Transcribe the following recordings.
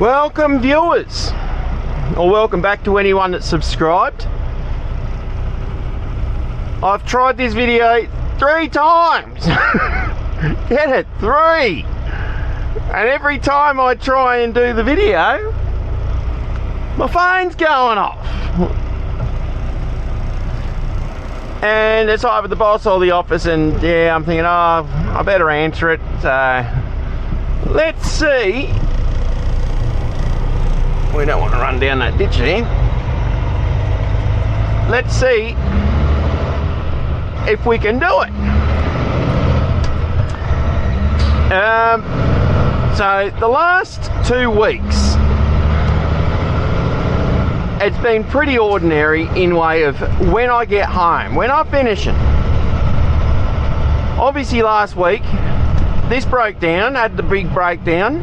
Welcome viewers, or welcome back to anyone that's subscribed. I've tried this video 3 times. Get it? 3. And every time I try and do the video, my phone's going off. And it's either the boss or the office, and yeah, I'm thinking, oh, I better answer it. So let's see. We don't want to run down that ditch here. Let's see if we can do it. So the last 2 weeks, it's been pretty ordinary in way of when I get home, when I'm finishing. Obviously last week, this broke down, had the big breakdown.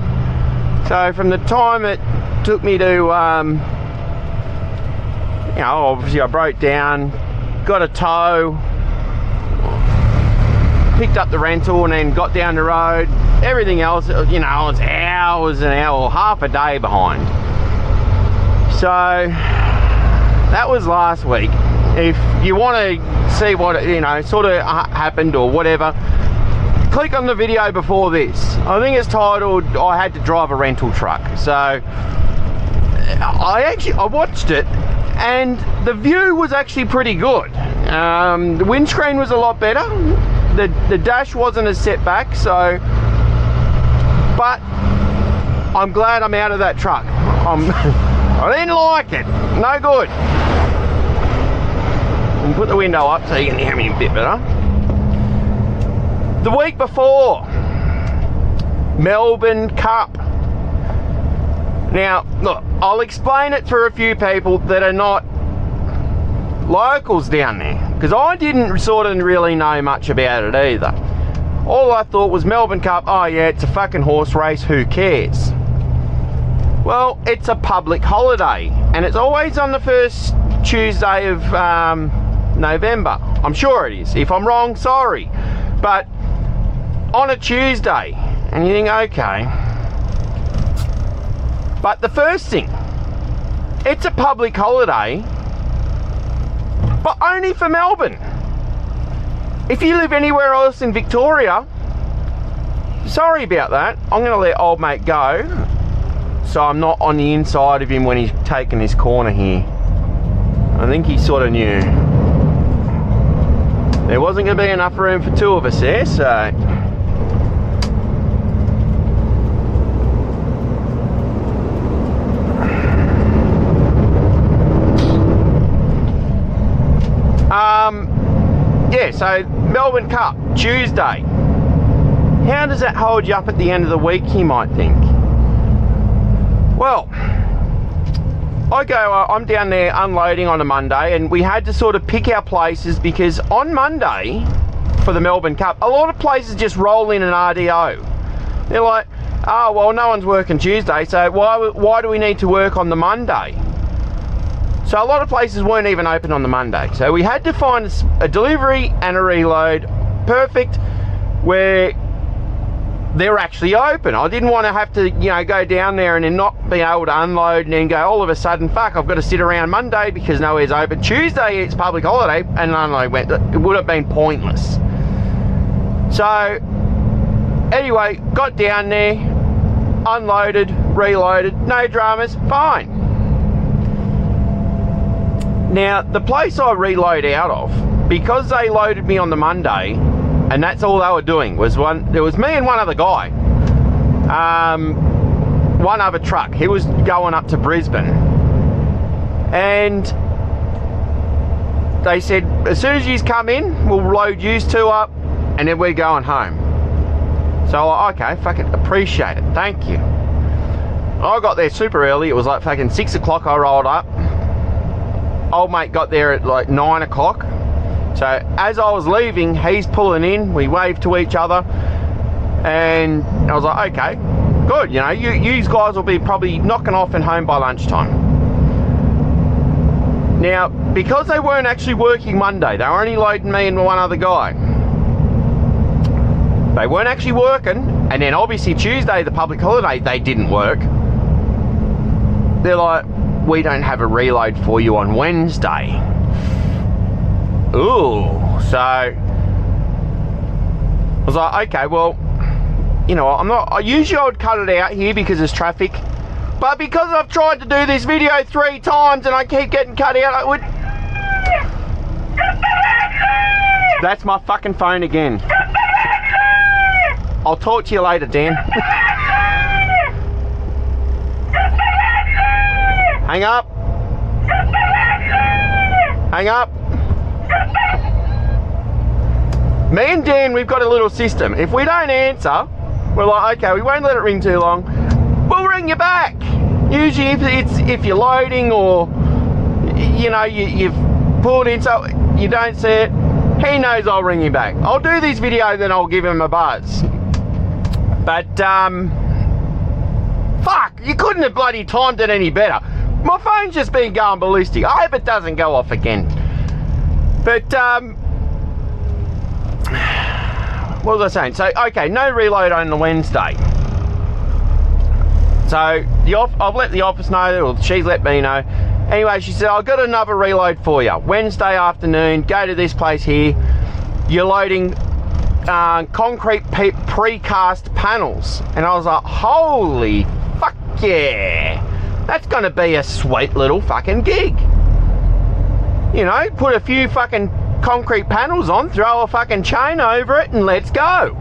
So from the time it took me to, obviously I broke down, got a tow, picked up the rental and then got down the road. Everything else, I was hours and hours, half a day behind. So that was last week. If you want to see what, sort of happened or whatever, click on the video before this. I think it's titled, I had to drive a rental truck. So I watched it and the view was actually pretty good. The windscreen was a lot better. The dash wasn't as set back, so, but I'm glad I'm out of that truck. I didn't like it. No good. I'll put the window up so you can hear me a bit better. The week before, Melbourne Cup. Now, look, I'll explain it for a few people that are not locals down there, because I didn't sort of really know much about it either. All I thought was Melbourne Cup, oh yeah, it's a fucking horse race, who cares? Well, it's a public holiday, and it's always on the first Tuesday of November. I'm sure it is. If I'm wrong, sorry. But on a Tuesday, and you think, okay. But the first thing, it's a public holiday, but only for Melbourne. If you live anywhere else in Victoria, sorry about that. I'm going to let old mate go, so I'm not on the inside of him when he's taking his corner here. I think he sort of knew there wasn't going to be enough room for 2 of us there, so yeah, so Melbourne Cup, Tuesday. How does that hold you up at the end of the week, you might think? Well, I'm down there unloading on a Monday, and we had to sort of pick our places because on Monday, for the Melbourne Cup, a lot of places just roll in an RDO. They're like, oh, well, no one's working Tuesday, so why do we need to work on the Monday? So a lot of places weren't even open on the Monday. So we had to find a delivery and a reload, perfect, where they're actually open. I didn't want to have to, go down there and then not be able to unload and then go all of a sudden, fuck, I've got to sit around Monday because nowhere's open. Tuesday, it's public holiday, and unload went. It would have been pointless. So anyway, got down there, unloaded, reloaded, no dramas, fine. Now, the place I reload out of, because they loaded me on the Monday, and that's all they were doing, there was me and one other guy. One other truck. He was going up to Brisbane. And they said, as soon as you come in, we'll load you 2 up, and then we're going home. So, okay, fucking appreciate it. Thank you. I got there super early. It was like fucking 6 o'clock I rolled up. Old mate got there at like 9 o'clock. So as I was leaving, he's pulling in, we waved to each other, and I was like, okay, good, you guys will be probably knocking off and home by lunchtime. Now, because they weren't actually working Monday, they were only loading me and one other guy. They weren't actually working, and then obviously Tuesday, the public holiday, they didn't work. they're like, we don't have a reload for you on Wednesday. Ooh, so I was like, okay, well, you know, usually I would cut it out here because there's traffic, but because I've tried to do this video 3 times and I keep getting cut out, I would... That's my fucking phone again. I'll talk to you later, Dan. Hang up. Hang up. Me and Dan, we've got a little system. If we don't answer, we're like, okay, we won't let it ring too long. We'll ring you back. Usually if you're loading or, you know, you've pulled in, so you don't see it, he knows I'll ring him back. I'll do this video, then I'll give him a buzz. But, fuck, you couldn't have bloody timed it any better. My phone's just been going ballistic. I hope it doesn't go off again. But, what was I saying? So, okay, no reload on the Wednesday. So, I've let the office know, or she's let me know. Anyway, she said, I've got another reload for you. Wednesday afternoon, go to this place here. You're loading concrete precast panels. And I was like, holy fuck yeah. That's going to be a sweet little fucking gig. You know, put a few fucking concrete panels on, throw a fucking chain over it, and let's go.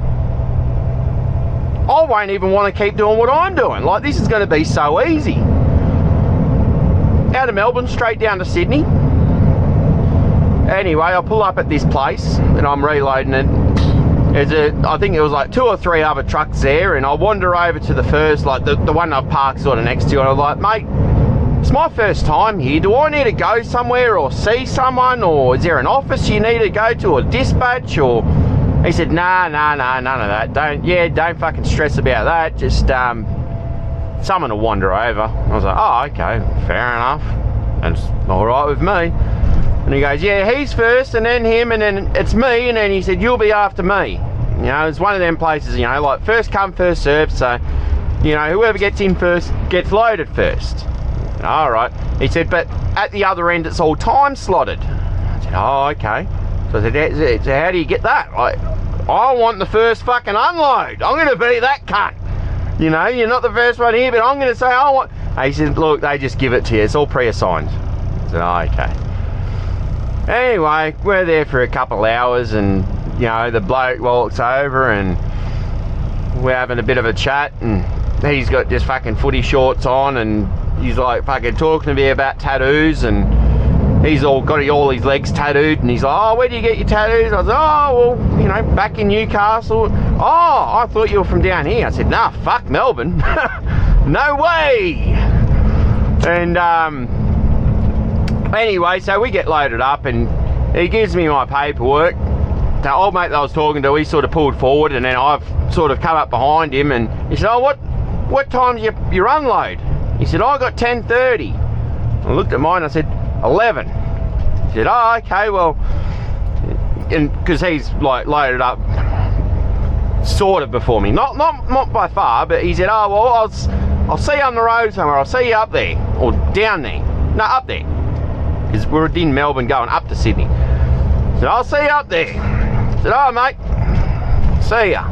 I won't even want to keep doing what I'm doing. Like, this is going to be so easy. Out of Melbourne, straight down to Sydney. Anyway, I pull up at this place, and I'm reloading it. I think it was like 2 or 3 other trucks there, and I wander over to the first, like the one I've parked sort of next to, and I'm like, mate, it's my first time here. Do I need to go somewhere or see someone, or is there an office you need to go to, or dispatch, or... He said, nah, none of that. Don't fucking stress about that. Just, someone will wander over. I was like, oh, okay, fair enough. That's all right with me. And he goes, yeah, he's first, and then him, and then it's me, and then he said, you'll be after me. You know, it's one of them places, you know, like first come, first served, so, you know, whoever gets in first gets loaded first. All right. He said, but at the other end, it's all time slotted. I said, oh, okay. So I said, so how do you get that? I want the first fucking unload. I'm going to be that cunt. You know, you're not the first one here, but I'm going to say I want... He said, look, they just give it to you. It's all pre-assigned. I said, oh, okay. Anyway, we're there for a couple of hours, and, you know, the bloke walks over, and we're having a bit of a chat, and he's got just fucking footy shorts on, and he's like fucking talking to me about tattoos, and he's got all his legs tattooed, and he's like, oh, where do you get your tattoos? I was like, oh, well, you know, back in Newcastle. Oh, I thought you were from down here. I said, nah, fuck Melbourne. No way. And anyway, so we get loaded up, and he gives me my paperwork. The old mate that I was talking to, he sort of pulled forward, and then I've sort of come up behind him, and he said, oh, what time's your unload? He said, oh, I got 10:30. I looked at mine, I said, 11. He said, oh, okay, well, and because he's like loaded up sort of before me, not by far, but he said, oh, well, I'll see you on the road somewhere. I'll see you up there, or down there. No, up there, because we're in Melbourne going up to Sydney. So I'll see you up there. I said, oh, mate, see ya.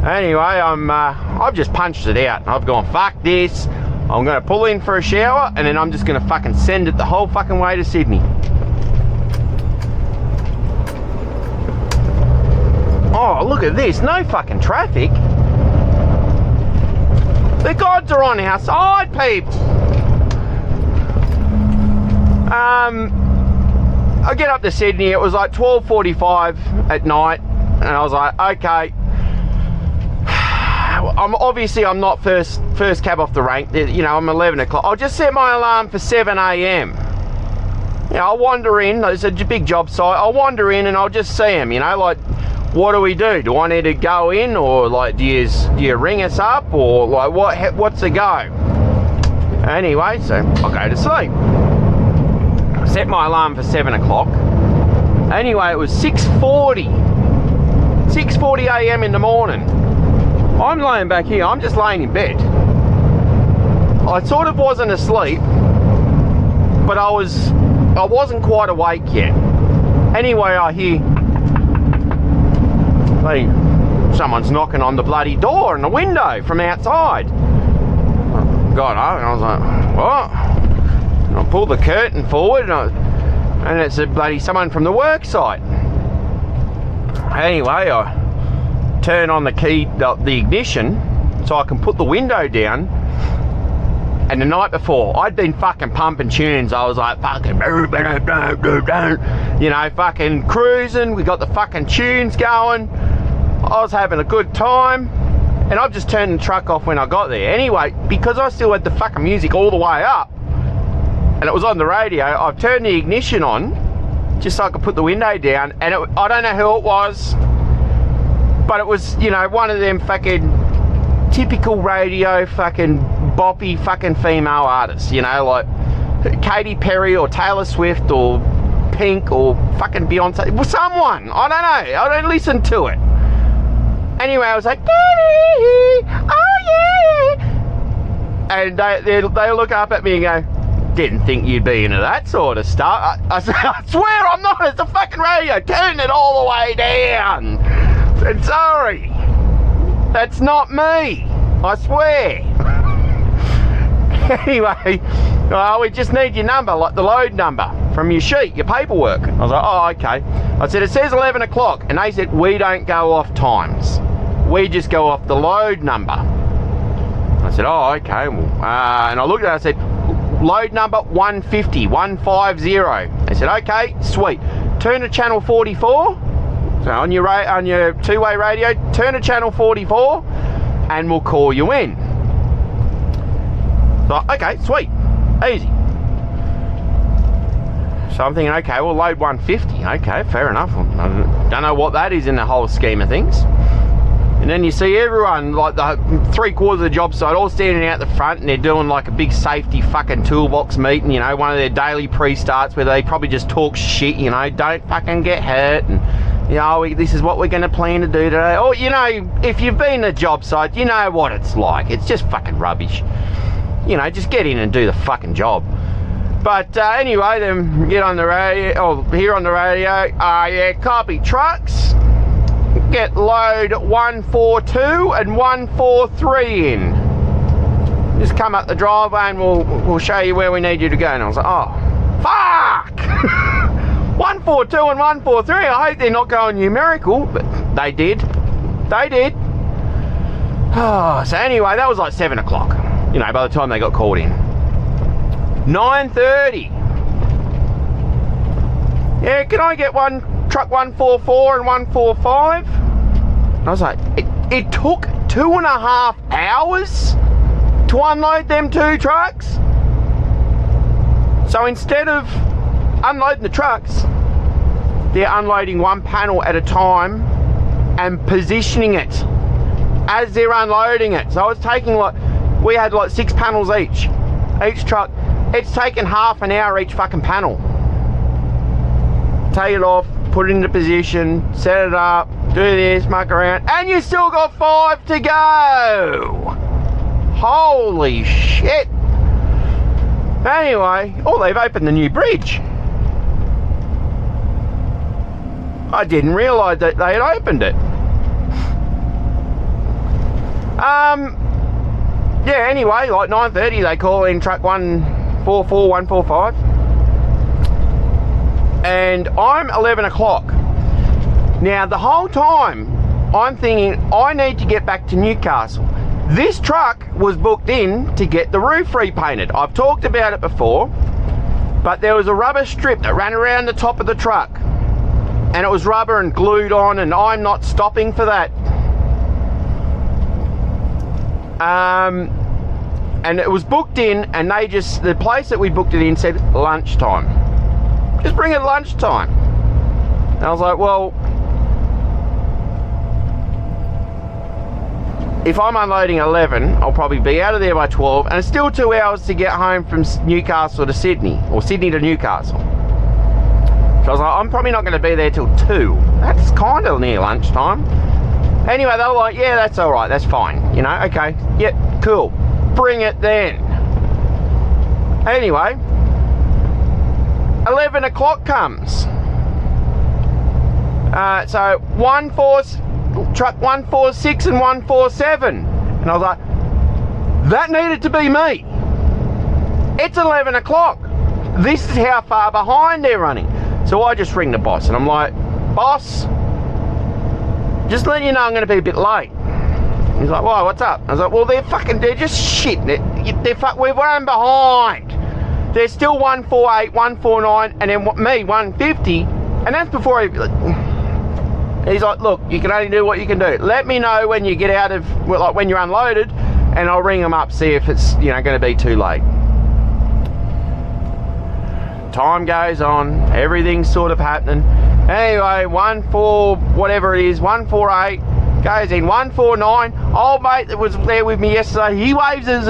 Anyway, I've just punched it out. I've gone, fuck this. I'm going to pull in for a shower, and then I'm just going to fucking send it the whole fucking way to Sydney. Oh, look at this. No fucking traffic. The gods are on our side, people. I get up to Sydney. It was like 12:45 at night, and I was like, okay. I'm not first cab off the rank. You know, I'm 11 o'clock. I'll just set my alarm for 7 a.m. You know, I'll wander in. It's a big job site. I'll wander in and I'll just see him. You know, like, what do we do? Do I need to go in, or like, do you ring us up, or like what's the go? Anyway, so I'll go to sleep. Set my alarm for 7 o'clock. Anyway, it was 6:40 a.m. in the morning. I'm laying back here. I'm just laying in bed. I sort of wasn't asleep, but I wasn't quite awake yet. Anyway, I hear someone's knocking on the bloody door and the window from outside. Got up and I was like, what? And I pulled the curtain forward and it's a bloody someone from the work site. Anyway, I turn on the key, the ignition, so I can put the window down. And the night before, I'd been fucking pumping tunes. I was like, fucking, you know, fucking cruising. We got the fucking tunes going. I was having a good time. And I've just turned the truck off when I got there. Anyway, because I still had the fucking music all the way up, and it was on the radio, I've turned the ignition on, just so I could put the window down. And I don't know who it was, but it was, you know, one of them fucking typical radio fucking boppy fucking female artists, you know, like Katy Perry or Taylor Swift or Pink or fucking Beyonce. Well, someone, I don't know, I don't listen to it. Anyway, I was like, Daddy, oh yeah. And they look up at me and go, didn't think you'd be into that sort of stuff. I swear I'm not, it's a fucking radio, turn it all the way down. I'm sorry, that's not me, I swear. Anyway, we just need your number, like the load number from your sheet, your paperwork. I was like, oh, okay. I said, it says 11 o'clock. And they said, we don't go off times. We just go off the load number. I said, oh, okay. Well, and I looked at it, I said, load number 150, 150. They said, okay, sweet. Turn to channel 44. So on your two-way radio, turn to channel 44 and we'll call you in. So, okay, sweet, easy. So I'm thinking, okay, we'll load 150. Okay, fair enough. I don't know what that is in the whole scheme of things. And then you see everyone, like the 3/4 of the job site, all standing out the front, and they're doing like a big safety fucking toolbox meeting, you know, one of their daily pre-starts where they probably just talk shit, you know, don't fucking get hurt, and, you know, this is what we're going to plan to do today. Or, you know, if you've been to a job site, you know what it's like. It's just fucking rubbish. You know, just get in and do the fucking job. But anyway, then get on the radio, or hear on the radio, yeah, copy, trucks, get load 142 and 143 in. Just come up the driveway and we'll show you where we need you to go. And I was like, oh, fuck! 142 and 143, I hope they're not going numerical, but they did. They did. Oh, so anyway, that was like 7 o'clock. You know, by the time they got called in. 9:30. Yeah, can I get one truck 144 and 145? And I was like, it took 2.5 hours to unload them 2 trucks. So instead of unloading the trucks, they're unloading one panel at a time and positioning it as they're unloading it. So I was taking like, we had like 6 panels each truck. It's taken half an hour each fucking panel. Take it off, put it into position, set it up, do this, muck around, and you still got 5 to go. Holy shit. Anyway, oh, they've opened the new bridge. I didn't realise that they had opened it. Yeah, anyway, like 9:30 they call in truck 144, 145. And I'm 11 o'clock. Now, the whole time, I'm thinking, I need to get back to Newcastle. This truck was booked in to get the roof repainted. I've talked about it before, but there was a rubber strip that ran around the top of the truck. And it was rubber and glued on, and I'm not stopping for that. And it was booked in, and the place that we booked it in said lunchtime. Just bring it at lunchtime. And I was like, well, if I'm unloading 11, I'll probably be out of there by 12, and it's still 2 hours to get home from Newcastle to Sydney, or Sydney to Newcastle. So I was like, I'm probably not going to be there till 2. That's kind of near lunchtime. Anyway, they were like, yeah, that's all right, that's fine. You know, okay, yep, cool. Bring it then. Anyway, 11 o'clock comes. So truck 146 and 147. And I was like, that needed to be me. It's 11 o'clock. This is how far behind they're running. So I just ring the boss and I'm like, boss, just letting you know I'm going to be a bit late. He's like, whoa, what's up? I was like, well, they're we're running behind. There's still 148, 149, and then me, 150, and that's before he's like, look, you can only do what you can do. Let me know when you get out of, like when you're unloaded, and I'll ring them up, see if it's, going to be too late. Time goes on, everything's sort of happening. Anyway, 148 goes in, 149. Old mate that was there with me yesterday, he waves as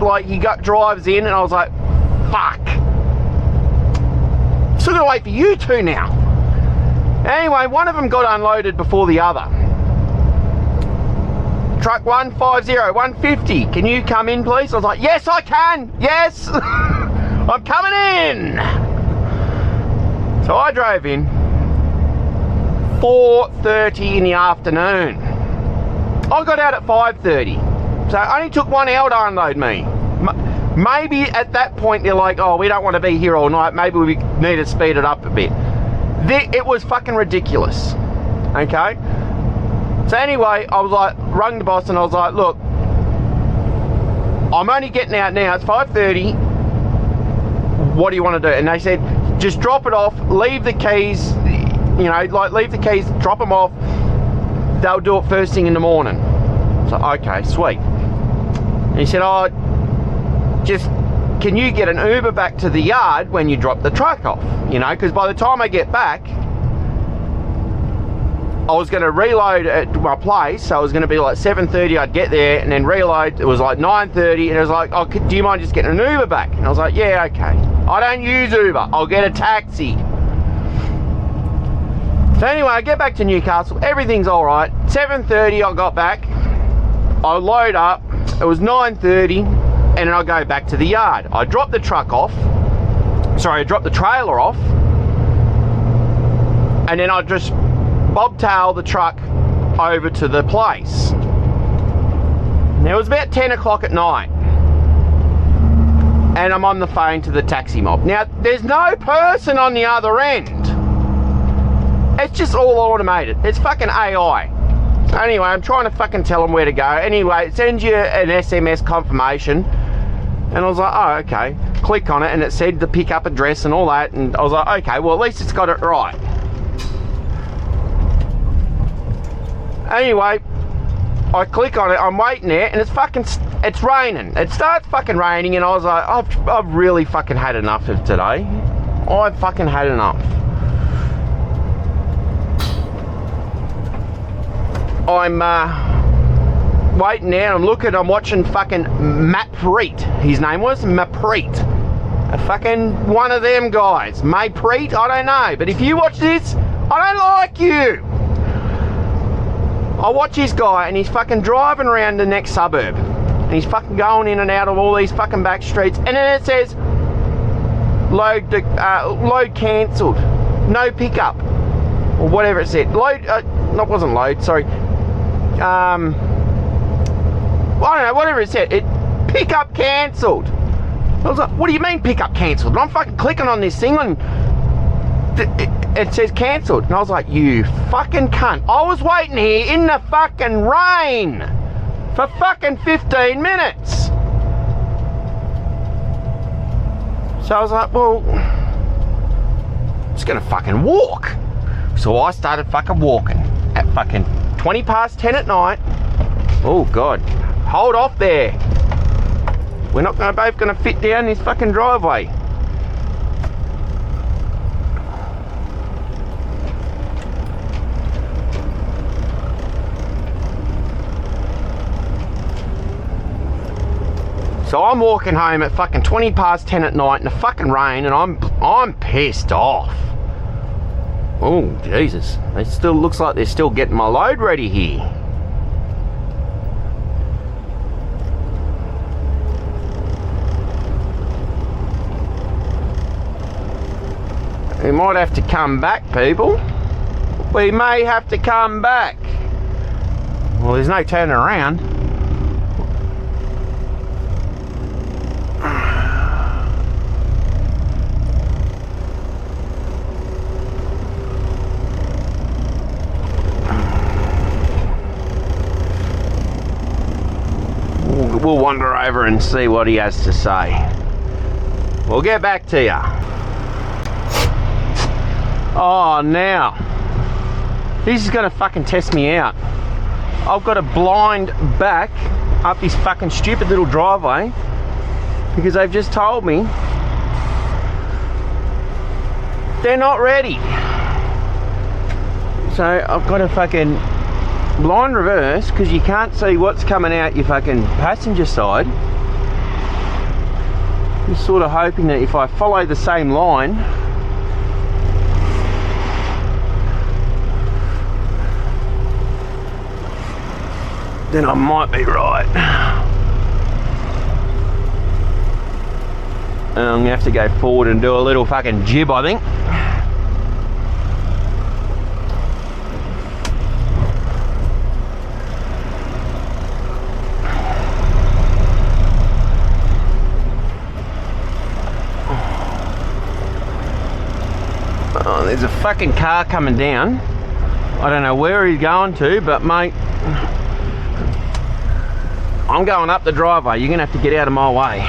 like he drives in, and I was like, fuck. Still gotta wait for you two now. Anyway, one of them got unloaded before the other. Truck 150, 150, can you come in please? I was like, yes I can, yes. I'm coming in. So I drove in, 4:30 in the afternoon. I got out at 5:30, so it only took 1 hour to unload me. Maybe at that point they're like, oh, we don't want to be here all night, maybe we need to speed it up a bit. It was fucking ridiculous, okay? So anyway, I was like, rung the boss and I was like, look, I'm only getting out now, it's 5:30, what do you want to do? And they said, just drop it off, leave the keys, leave the keys, drop them off, they'll do it first thing in the morning. So, okay, sweet. And he said, oh, just, can you get an Uber back to the yard when you drop the truck off? Because by the time I get back, I was going to reload at my place, so it was going to be like 7:30, I'd get there, and then reload, it was like 9:30, and it was like, oh, do you mind just getting an Uber back? And I was like, yeah, okay. I don't use Uber, I'll get a taxi. So anyway, I get back to Newcastle, everything's alright. 7:30 I got back, I load up, it was 9:30, and then I go back to the yard. I drop the truck off, I drop the trailer off, and then I just bobtail the truck over to the place. Now it was about 10 o'clock at night, and I'm on the phone to the taxi mob. Now there's no person on the other end. It's just all automated. It's fucking AI. So anyway, I'm trying to fucking tell them where to go. Anyway, it sends you an SMS confirmation, and I was like, oh, okay. Click on it, and it said the pickup address and all that, and I was like, okay, well at least it's got it right. Anyway, I click on it, I'm waiting there, and it's raining. It starts fucking raining, and I was like, I've really fucking had enough of today. I've fucking had enough. I'm waiting there, I'm looking, I'm watching fucking Mapreet. His name was Mapreet. A fucking one of them guys. Mapreet, I don't know. But if you watch this, I don't like you. I watch this guy and he's fucking driving around the next suburb. And he's fucking going in and out of all these fucking back streets. And then it says, load cancelled. No pickup. Or whatever it said. It wasn't load, sorry. I don't know, whatever it said. Pickup cancelled. I was like, what do you mean pickup cancelled? And I'm fucking clicking on this thing and it says cancelled. And I was like, you fucking cunt. I was waiting here in the fucking rain for fucking 15 minutes. So I was like, well, I'm just gonna fucking walk. So I started fucking walking at fucking 20 past 10 at night. Oh God, hold off there. We're not both gonna fit down this fucking driveway. So I'm walking home at fucking 20 past 10 at night in the fucking rain, and I'm pissed off. Oh Jesus, it still looks like they're still getting my load ready here. We might have to come back, people. We may have to come back. Well, there's no turning around. We'll wander over and see what he has to say. We'll get back to you. Oh, now. This is gonna fucking test me out. I've got to blind back up this fucking stupid little driveway because they've just told me they're not ready. So I've got to fucking blind reverse because you can't see what's coming out your fucking passenger side. Just sort of hoping that if I follow the same line, then I might be right. And I'm gonna have to go forward and do a little fucking jib, I think. Oh, there's a fucking car coming down. I don't know where he's going to, but mate, I'm going up the driveway. You're gonna have to get out of my way.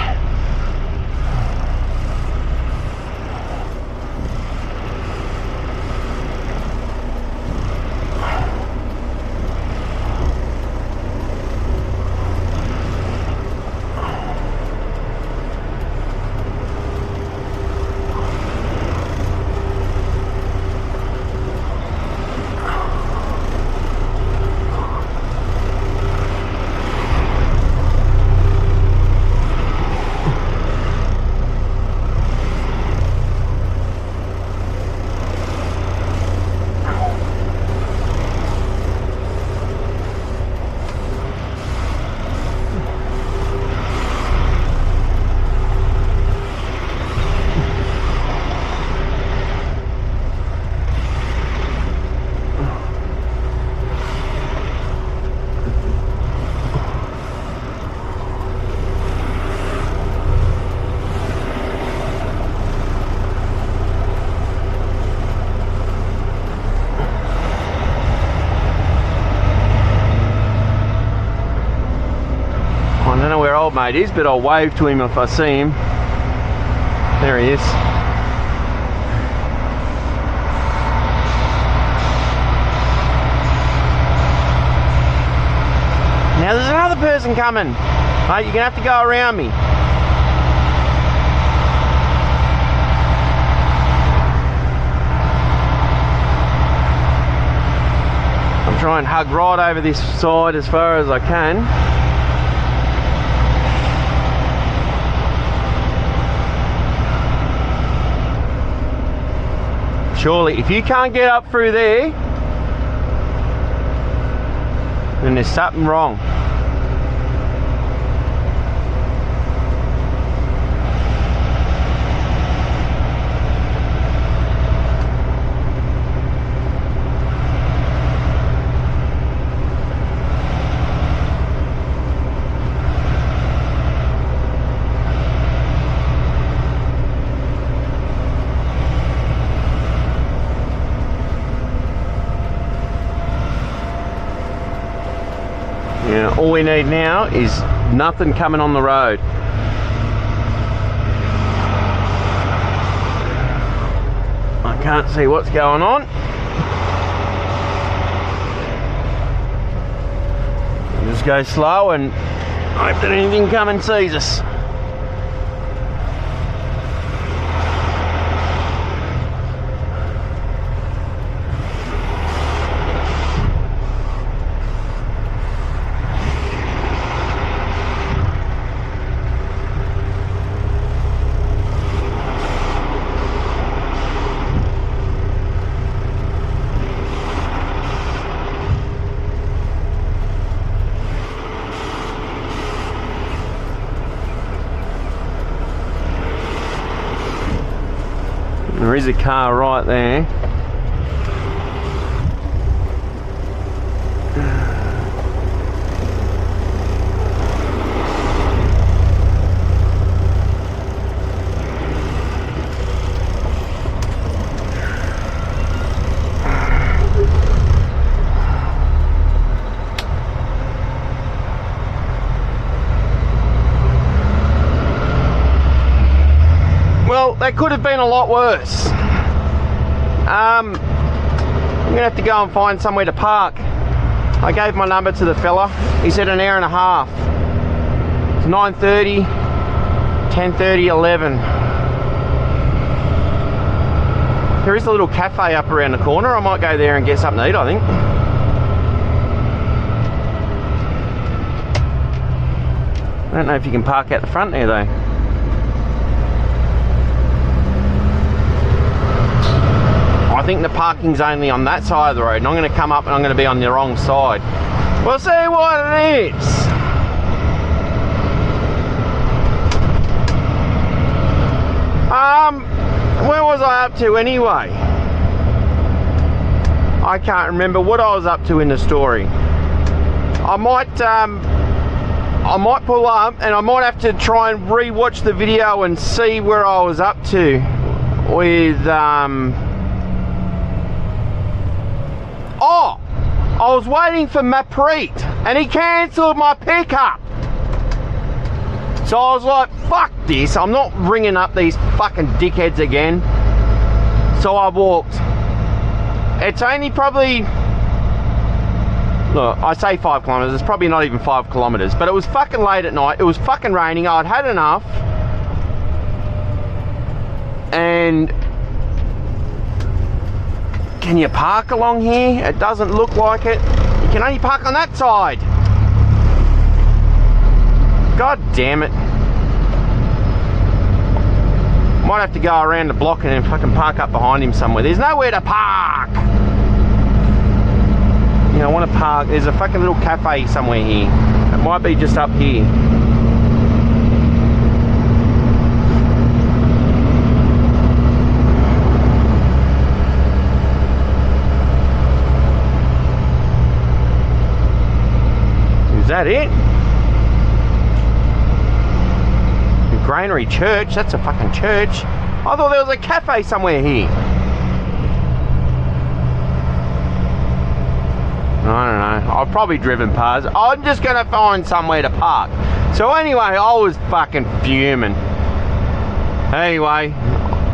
I don't know where old mate is, but I'll wave to him if I see him. There he is. Now there's another person coming. Mate, you're gonna have to go around me. I'm trying to hug right over this side as far as I can. Surely, if you can't get up through there, then there's something wrong. Yeah, all we need now is nothing coming on the road. I can't see what's going on. Just go slow and hope that anything come and sees us. There is a car right there. Well, that could have been a lot worse. I'm gonna have to go and find somewhere to park. I gave my number to the fella. He said an hour and a half. It's 9:30, 10:30, 11. There is a little cafe up around the corner. I might go there and get something to eat, I think. I don't know if you can park out the front there though. I think the parking's only on that side of the road, and I'm going to come up and I'm going to be on the wrong side. We'll see what it is. Where was I up to anyway? I can't remember what I was up to in the story. I might pull up and I might have to try and re-watch the video and see where I was up to with oh, I was waiting for Mapreet and he cancelled my pickup. So I was like, fuck this, I'm not ringing up these fucking dickheads again. So I walked. It's only probably, look, I say 5 kilometres, it's probably not even 5 kilometres, but it was fucking late at night, it was fucking raining, I'd had enough. And can you park along here? It doesn't look like it. You can only park on that side. God damn it. Might have to go around the block and then fucking park up behind him somewhere. There's nowhere to park. You know, I want to park. There's a fucking little cafe somewhere here. It might be just up here. Is that it? The Granary Church, that's a fucking church. I thought there was a cafe somewhere here. I don't know, I've probably driven past. I'm just gonna find somewhere to park. So anyway, I was fucking fuming. Anyway,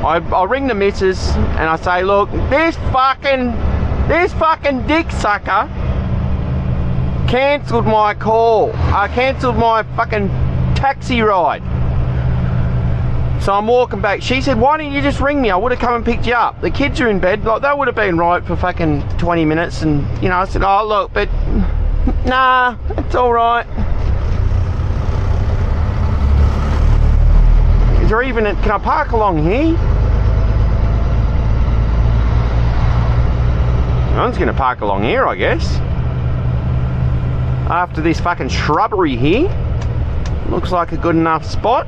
I ring the missus and I say, look, this fucking dick sucker cancelled my call. I cancelled my fucking taxi ride. So I'm walking back. She said, why didn't you just ring me? I would have come and picked you up. The kids are in bed. Like, they would have been right for fucking 20 minutes. And, you know, I said, oh, look, but nah, it's all right. Is there even, can I park along here? I'm just going to park along here, I guess. After this fucking shrubbery here. Looks like a good enough spot.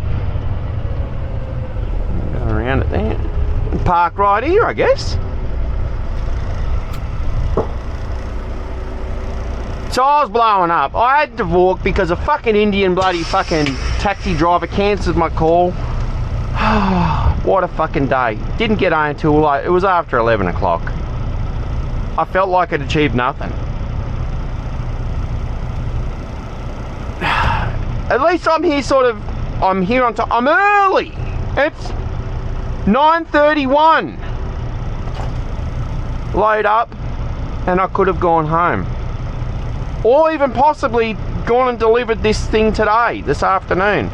Go around it there. Park right here, I guess. So I was blowing up. I had to walk because a fucking Indian bloody fucking taxi driver cancelled my call. What a fucking day. Didn't get home until like, it was after 11 o'clock. I felt like I'd achieved nothing. At least I'm here I'm here on time. I'm early. It's 9:31. Load up and I could have gone home. Or even possibly gone and delivered this thing today, this afternoon.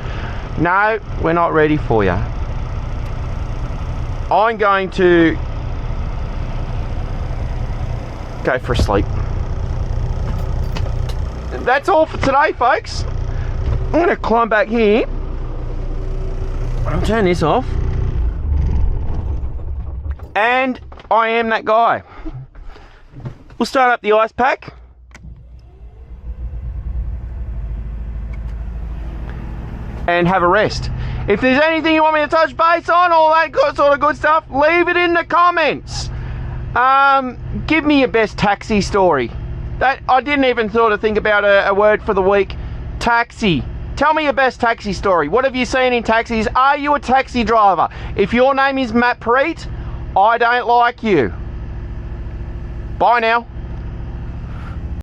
No, we're not ready for you. I'm going to go for a sleep. That's all for today, folks. I'm going to climb back here. I'll turn this off. And I am that guy. We'll start up the ice pack. And have a rest. If there's anything you want me to touch base on, all that sort of good stuff, leave it in the comments. Give me your best taxi story. That I didn't even sort of think about a word for the week. Taxi. Tell me your best taxi story. What have you seen in taxis? Are you a taxi driver? If your name is Matt Preet, I don't like you. Bye now.